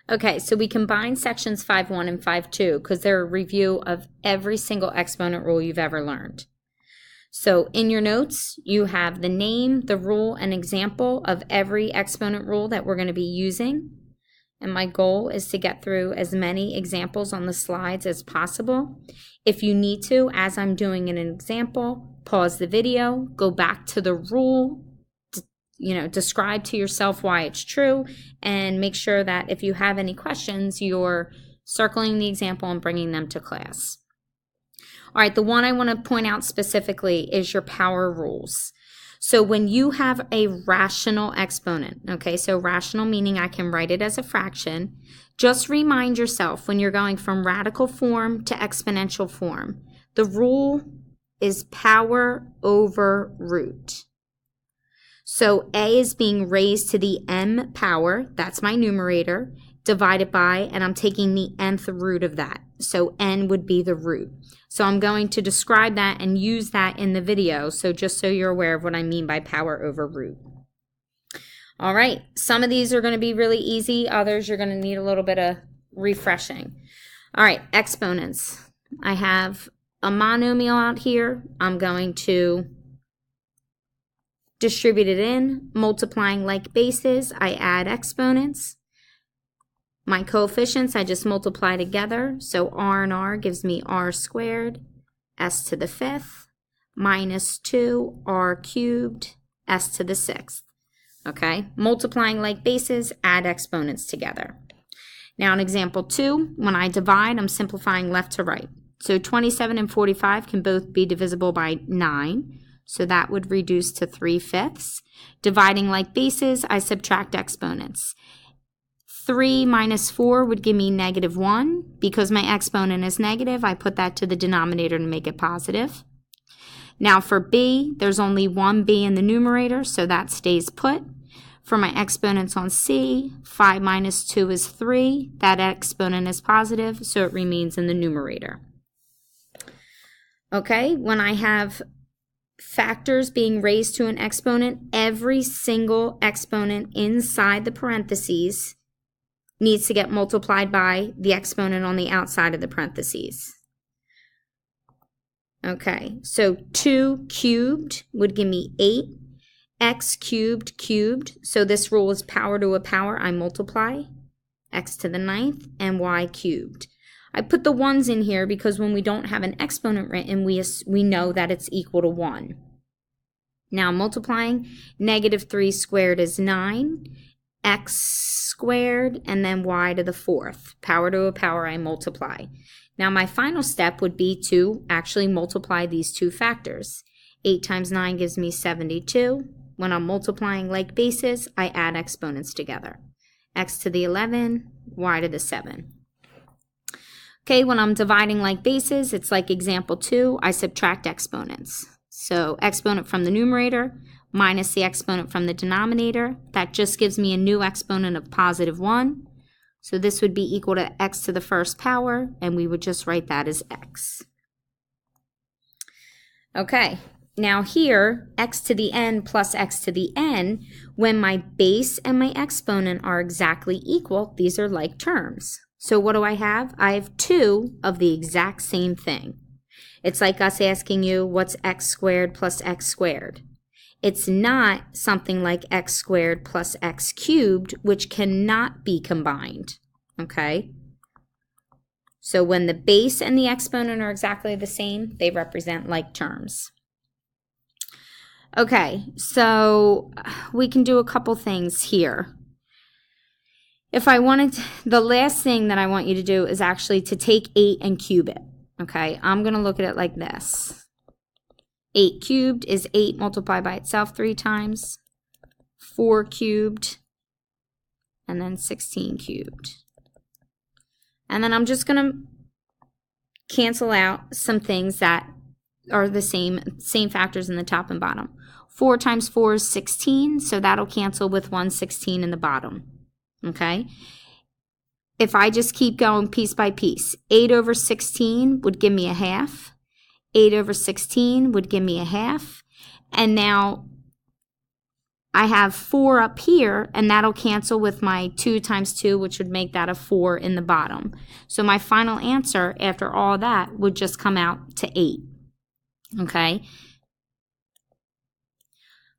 Okay, so we combine sections 5.1 and 5.2 because they're a review of every single exponent rule you've ever learned. So in your notes, you have the name, the rule, and example of every exponent rule that we're going to be using. And my goal is to get through as many examples on the slides as possible. If you need to, as I'm doing an example, pause the video, go back to the rule, describe to yourself why it's true, and make sure that if you have any questions, you're circling the example and bringing them to class. All right, the one I want to point out specifically is your power rules. So when you have a rational exponent, okay, so rational meaning I can write it as a fraction, just remind yourself when you're going from radical form to exponential form, the rule is power over root. So a is being raised to the m power, that's my numerator, divided by, and I'm taking the nth root of that. So n would be the root. So I'm going to describe that and use that in the video, so just so you're aware of what I mean by power over root. All right, some of these are going to be really easy, others you're going to need a little bit of refreshing. All right, exponents. I have a monomial out here. I'm going to distribute it in, multiplying like bases. I add exponents. My coefficients, I just multiply together. So r and r gives me r squared, s to the 5th, minus 2, r cubed, s to the 6th. Okay, multiplying like bases, add exponents together. Now in example 2, when I divide, I'm simplifying left to right. So 27 and 45 can both be divisible by 9. So that would reduce to 3/5. Dividing like bases, I subtract exponents. 3 minus 4 would give me -1. Because my exponent is negative, I put that to the denominator to make it positive. Now for b, there's only one b in the numerator, so that stays put. For my exponents on c, 5 minus 2 is 3. That exponent is positive, so it remains in the numerator. Okay, when I have factors being raised to an exponent, every single exponent inside the parentheses needs to get multiplied by the exponent on the outside of the parentheses. Okay, so 2 cubed would give me 8. X cubed cubed, so this rule is power to a power, I multiply. X to the 9th and y cubed. I put the 1s in here because when we don't have an exponent written, we know that it's equal to 1. Now multiplying, -3 squared is 9. X squared, and then y to the 4th. Power to a power, I multiply. Now my final step would be to actually multiply these two factors. 8 times 9 gives me 72. When I'm multiplying like bases, I add exponents together. X to the 11, y to the 7. Okay, when I'm dividing like bases, it's like example 2, I subtract exponents. So exponent from the numerator minus the exponent from the denominator. That just gives me a new exponent of +1. So this would be equal to x to the 1st power, and we would just write that as x. Okay, now here, x to the n plus x to the n, when my base and my exponent are exactly equal, these are like terms. So what do I have? I have 2 of the exact same thing. It's like us asking you, what's x squared plus x squared? It's not something like x squared plus x cubed, which cannot be combined, okay? So when the base and the exponent are exactly the same, they represent like terms. Okay, so we can do a couple things here. If I wanted to, the last thing that I want you to do is actually to take 8 and cube it, okay? I'm going to look at it like this. 8 cubed is 8 multiplied by itself 3 times, 4 cubed, and then 16 cubed. And then I'm just going to cancel out some things that are the same factors in the top and bottom. 4 times 4 is 16, so that'll cancel with 116 in the bottom. Okay? If I just keep going piece by piece, 8 over 16 would give me a half. 8 over 16 would give me a half. And now I have 4 up here, and that'll cancel with my 2 times 2, which would make that a 4 in the bottom. So my final answer after all that would just come out to 8. Okay?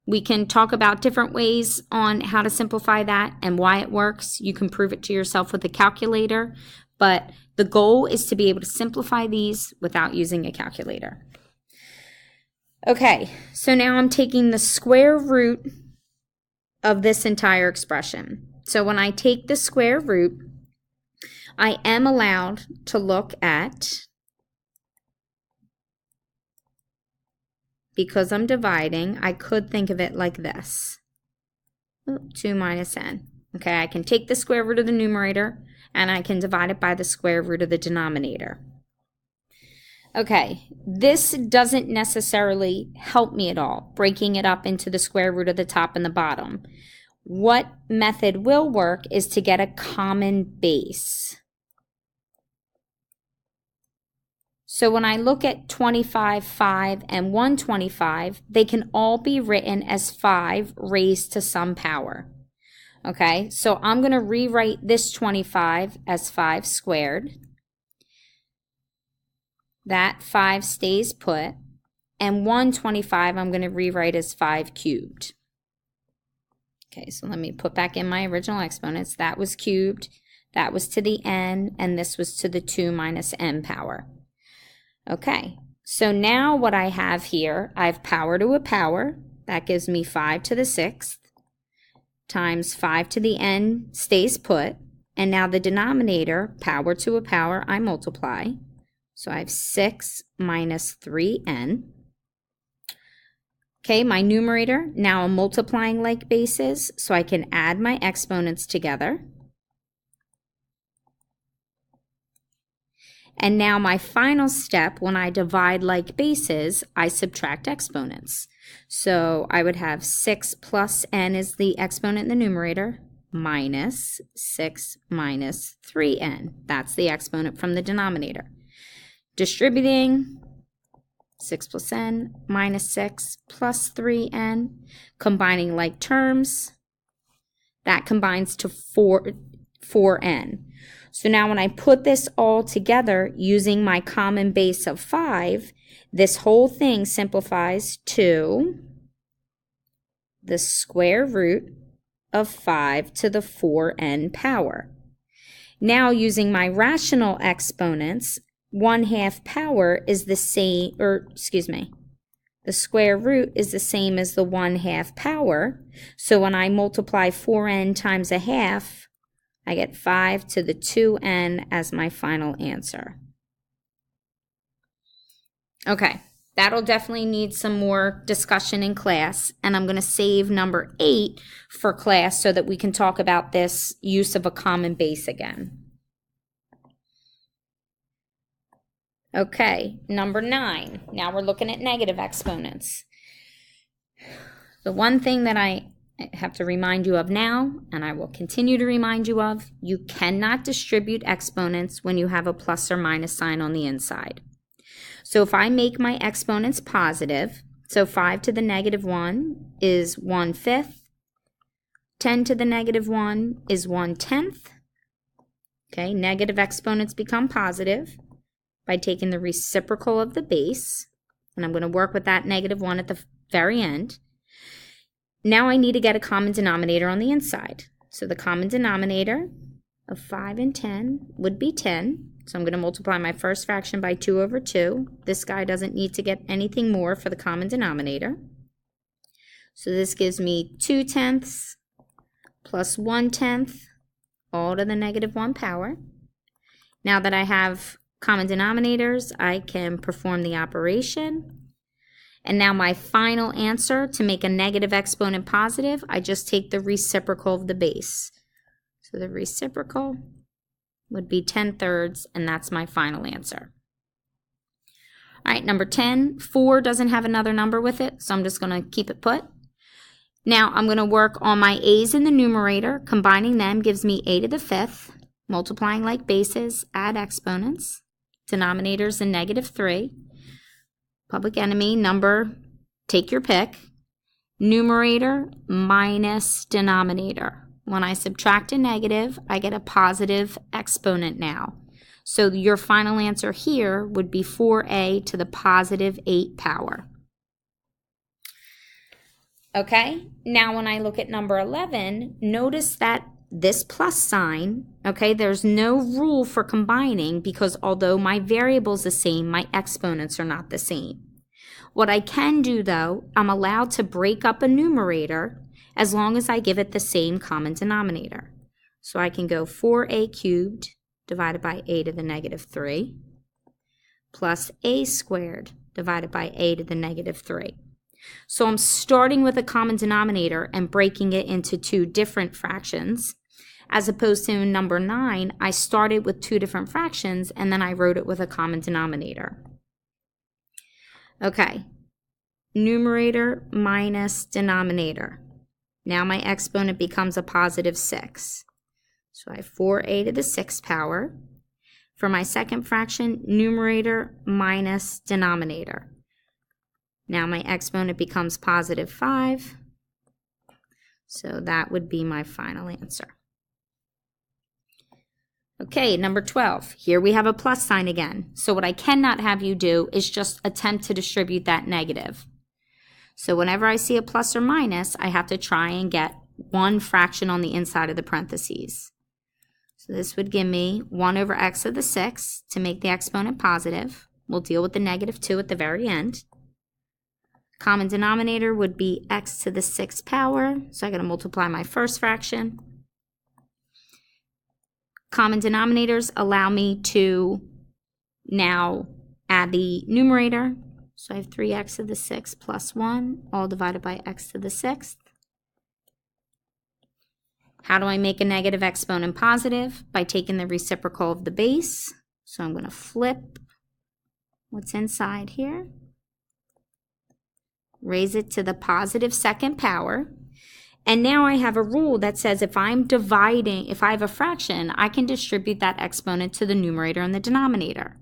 We can talk about different ways on how to simplify that and why it works. You can prove it to yourself with a calculator, but the goal is to be able to simplify these without using a calculator. Okay, so now I'm taking the square root of this entire expression. So when I take the square root, I am allowed to look at, because I'm dividing, I could think of it like this. 2 minus n. Okay, I can take the square root of the numerator and I can divide it by the square root of the denominator. Okay, this doesn't necessarily help me at all, breaking it up into the square root of the top and the bottom. What method will work is to get a common base. So when I look at 25, 5, and 125, they can all be written as 5 raised to some power. Okay, so I'm going to rewrite this 25 as 5 squared. That 5 stays put, and 125 I'm going to rewrite as 5 cubed. Okay, so let me put back in my original exponents. That was cubed, that was to the n, and this was to the 2 minus n power. Okay, so now what I have here, I have power to a power. That gives me 5 to the 6th times 5 to the n stays put. And now the denominator, power to a power, I multiply. So I have 6 minus 3n. Okay, my numerator, now I'm multiplying like bases, so I can add my exponents together. And now my final step, when I divide like bases, I subtract exponents. So I would have 6 plus n is the exponent in the numerator, minus 6 minus 3n. That's the exponent from the denominator. Distributing, 6 plus n minus 6 plus 3n. Combining like terms, that combines to 4n. So now when I put this all together using my common base of 5, this whole thing simplifies to the square root of 5 to the 4n power. Now using my rational exponents, 1/2 power is the same, the square root is the same as the 1/2 power. So when I multiply 4n times 1/2, I get 5 to the 2n as my final answer. Okay, that'll definitely need some more discussion in class, and I'm going to save number 8 for class so that we can talk about this use of a common base again. Okay, number 9. Now we're looking at negative exponents. The one thing that I have to remind you of now, and I will continue to remind you of, you cannot distribute exponents when you have a plus or minus sign on the inside. So if I make my exponents positive, so 5 to the negative 1 is 1/5, 10 to the negative 1 is 1/10. Okay, negative exponents become positive by taking the reciprocal of the base, and I'm going to work with that negative 1 at the very end. Now I need to get a common denominator on the inside. So the common denominator of 5 and 10 would be 10. So I'm going to multiply my first fraction by 2 over 2. This guy doesn't need to get anything more for the common denominator. So this gives me 2/10 plus 1/10, all to the negative 1 power. Now that I have common denominators, I can perform the operation. And now my final answer, to make a negative exponent positive, I just take the reciprocal of the base. So the reciprocal would be 10/3, and that's my final answer. All right, number 10, 4 doesn't have another number with it, so I'm just going to keep it put. Now I'm going to work on my a's in the numerator. Combining them gives me a to the 5th. Multiplying like bases, add exponents. Denominators in -3. Public enemy, number, take your pick. numerator minus denominator. When I subtract a negative, I get a positive exponent now. So your final answer here would be 4a to the positive 8 power. Okay, now when I look at number 11, notice that this plus sign, okay, there's no rule for combining because although my variable is the same, my exponents are not the same. What I can do though, I'm allowed to break up a numerator as long as I give it the same common denominator. So I can go 4a cubed divided by a to the negative 3 plus a squared divided by a to the negative 3. So I'm starting with a common denominator and breaking it into two different fractions. As opposed to number 9, I started with two different fractions and then I wrote it with a common denominator. Okay, numerator minus denominator. Now my exponent becomes a positive 6. So I have 4a to the 6th power. For my second fraction, numerator minus denominator. Now my exponent becomes positive 5. So that would be my final answer. Okay, number 12. Here we have a plus sign again. So what I cannot have you do is just attempt to distribute that negative. So whenever I see a plus or minus, I have to try and get one fraction on the inside of the parentheses. So this would give me 1 over x to the 6th to make the exponent positive. We'll deal with the negative 2 at the very end. Common denominator would be x to the 6th power. So I got to multiply my first fraction. Common denominators allow me to now add the numerator. So I have 3x to the 6th plus 1, all divided by x to the 6th. How do I make a negative exponent positive? By taking the reciprocal of the base. So I'm going to flip what's inside here. Raise it to the positive 2nd power. And now I have a rule that says if I have a fraction, I can distribute that exponent to the numerator and the denominator.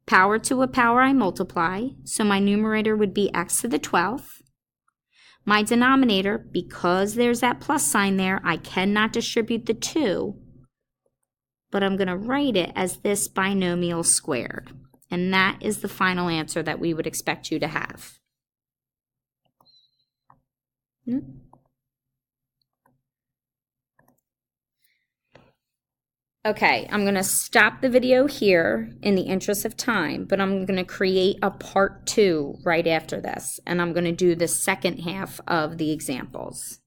Power to a power I multiply, so my numerator would be x to the 12th. My denominator, because there's that plus sign there, I cannot distribute the 2, but I'm going to write it as this binomial squared. And that is the final answer that we would expect you to have. Okay, I'm going to stop the video here in the interest of time, but I'm going to create a part 2 right after this, and I'm going to do the second half of the examples.